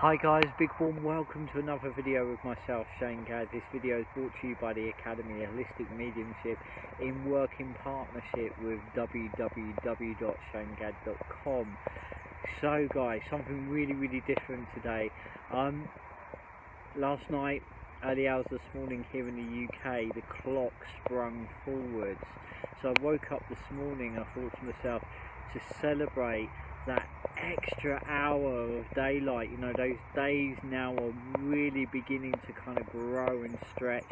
Hi guys, big warm welcome to another video with myself, Shane Gadd. This video is brought to you by the Academy of Holistic Mediumship in working partnership with www.shanegadd.com. So guys, something really different today. Last night, early hours this morning here in the UK, the clock sprung forwards. So I woke up this morning and I thought to myself, to celebrate that extra hour of daylight, you know, those days now are really beginning to kind of grow and stretch.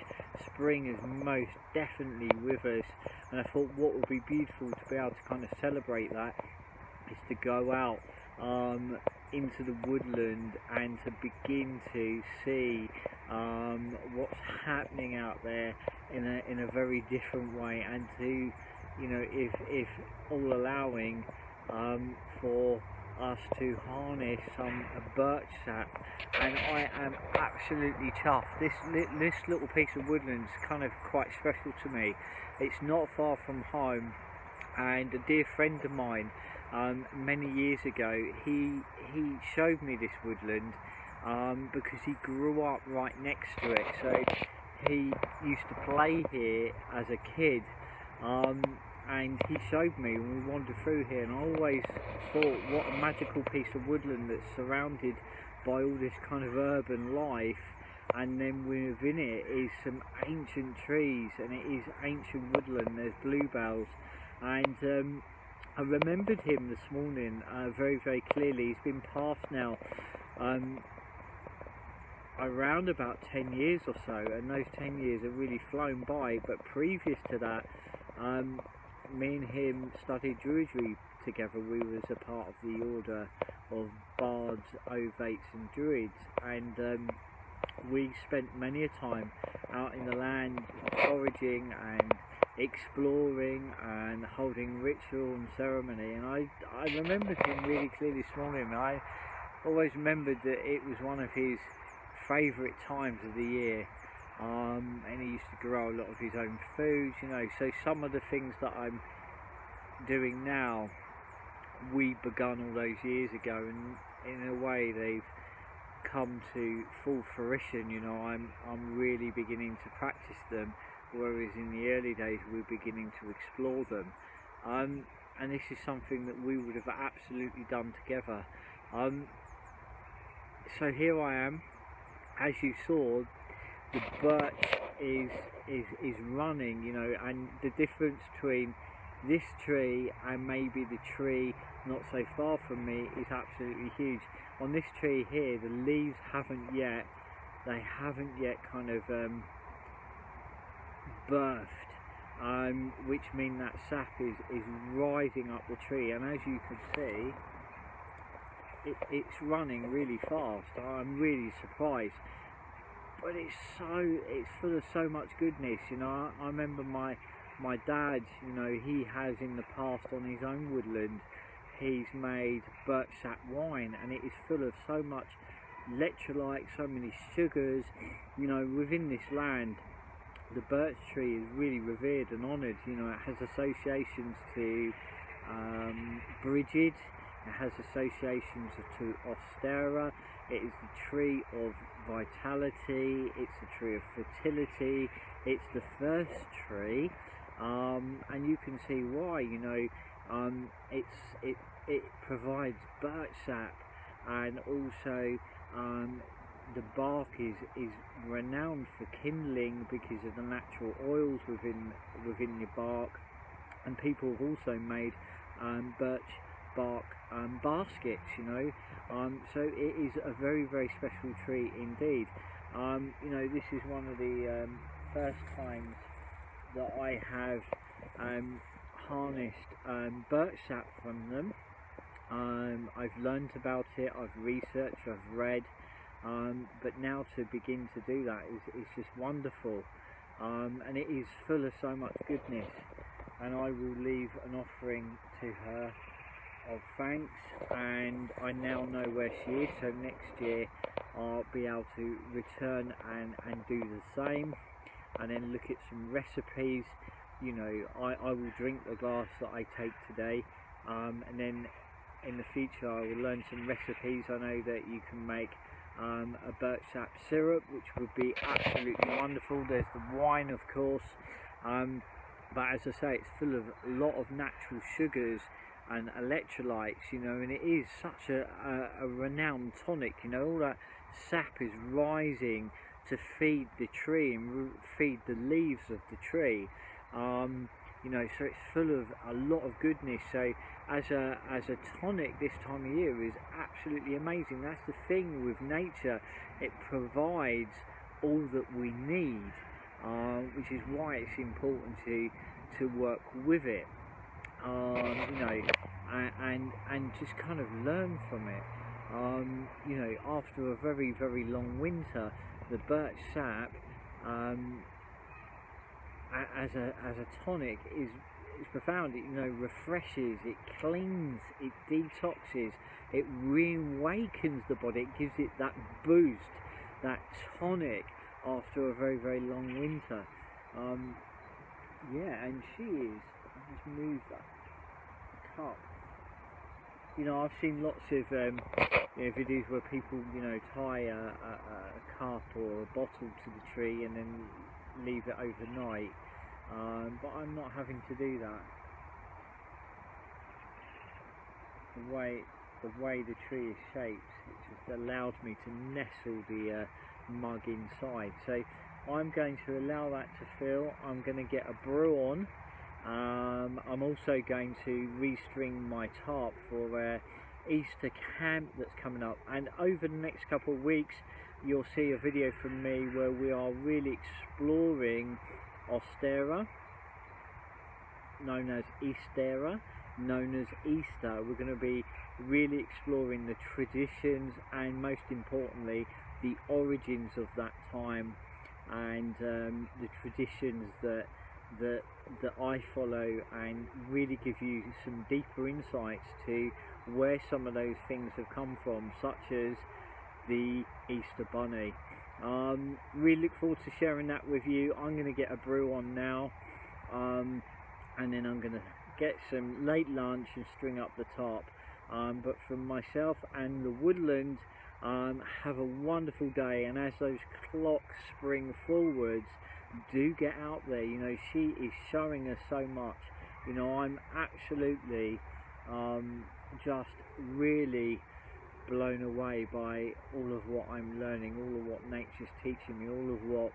Spring is most definitely with us, and I thought what would be beautiful to be able to kind of celebrate that is to go out into the woodland and to begin to see what's happening out there in a very different way, and to, you know, if all allowing, for us to harness some birch sap. And I am absolutely chuffed. This little piece of woodland is kind of quite special to me. It's not far from home, and a dear friend of mine, many years ago, he showed me this woodland because he grew up right next to it. So he used to play here as a kid, and he showed me when we wandered through here, and I always thought what a magical piece of woodland that's surrounded by all this kind of urban life, and then within it is some ancient trees, and it is ancient woodland. There's bluebells, and I remembered him this morning very clearly. He's been passed now around about 10 years or so, and those 10 years have really flown by. But previous to that, me and him studied Druidry together. We was a part of the order of bards, ovates and druids, and we spent many a time out in the land foraging and exploring and holding ritual and ceremony. And I remembered him really clearly this morning. I always remembered that it was one of his favourite times of the year. And he used to grow a lot of his own foods, you know. So some of the things that I'm doing now, we begun all those years ago, and in a way they've come to full fruition. You know, I'm really beginning to practice them, whereas in the early days we were beginning to explore them. And this is something that we would have absolutely done together. So here I am. As you saw, the birch is running, you know, and the difference between this tree and maybe the tree not so far from me is absolutely huge. On this tree here, the leaves haven't yet kind of birthed, which means that sap is rising up the tree, and as you can see, it's running really fast. I'm really surprised. But it's full of so much goodness, you know. I remember my dad, you know, he has in the past on his own woodland, he's made birch sap wine, and it is full of so much electrolytes, so many sugars, you know. Within this land, the birch tree is really revered and honoured. You know, it has associations to Brigid, it has associations to Ostera. It is the tree of vitality, it's the tree of fertility, it's the first tree, and you can see why, you know. It provides birch sap, and also the bark is renowned for kindling because of the natural oils within your bark, and people have also made birch bark baskets, you know. So it is a very special tree indeed. You know, this is one of the first times that I have harnessed birch sap from them. I've learned about it, I've researched, I've read, but now to begin to do that is just wonderful, and it is full of so much goodness. And I will leave an offering to her of thanks, and I now know where she is, so next year I'll be able to return and do the same, and then look at some recipes. You know, I will drink the glass that I take today, and then in the future I will learn some recipes. I know that you can make a birch sap syrup, which would be absolutely wonderful. There's the wine, of course, but as I say, it's full of a lot of natural sugars and electrolytes, you know, and it is such a renowned tonic. You know, all that sap is rising to feed the tree and feed the leaves of the tree, you know, so it's full of a lot of goodness. So as a tonic this time of year is absolutely amazing. That's the thing with nature, it provides all that we need, which is why it's important to work with it, you know, and just kind of learn from it. You know, after a very, very long winter, the birch sap, as a tonic, is profound. It, you know, refreshes, it cleans, it detoxes, it reawakens the body. It gives it that boost, that tonic after a very, very long winter. Yeah, and she is. I'll just move that cup. You know, I've seen lots of you know, videos where people, you know, tie a cup or a bottle to the tree and then leave it overnight, but I'm not having to do that. The way the tree is shaped, it just allowed me to nestle the mug inside. So I'm going to allow that to fill. I'm going to get a brew on. I'm also going to restring my tarp for Easter camp that's coming up, and over the next couple of weeks you'll see a video from me where we are really exploring Ostera, known as Eastera, known as Easter. We're going to be really exploring the traditions and, most importantly, the origins of that time, and the traditions that I follow, and really give you some deeper insights to where some of those things have come from, such as the Easter Bunny. Really look forward to sharing that with you. I'm going to get a brew on now, and then I'm going to get some late lunch and string up the tarp. But from myself and the woodland, have a wonderful day, and as those clocks spring forwards, do get out there. You know, she is showing us so much. You know, I'm absolutely just really blown away by all of what I'm learning, all of what nature's teaching me, all of what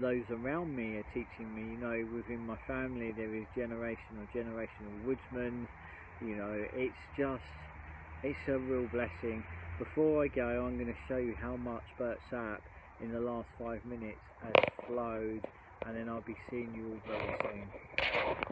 those around me are teaching me. You know, within my family there is generational woodsmen. You know, it's a real blessing. Before I go, I'm going to show you how much birch sap in the last 5 minutes has flowed, and then I'll be seeing you all very soon.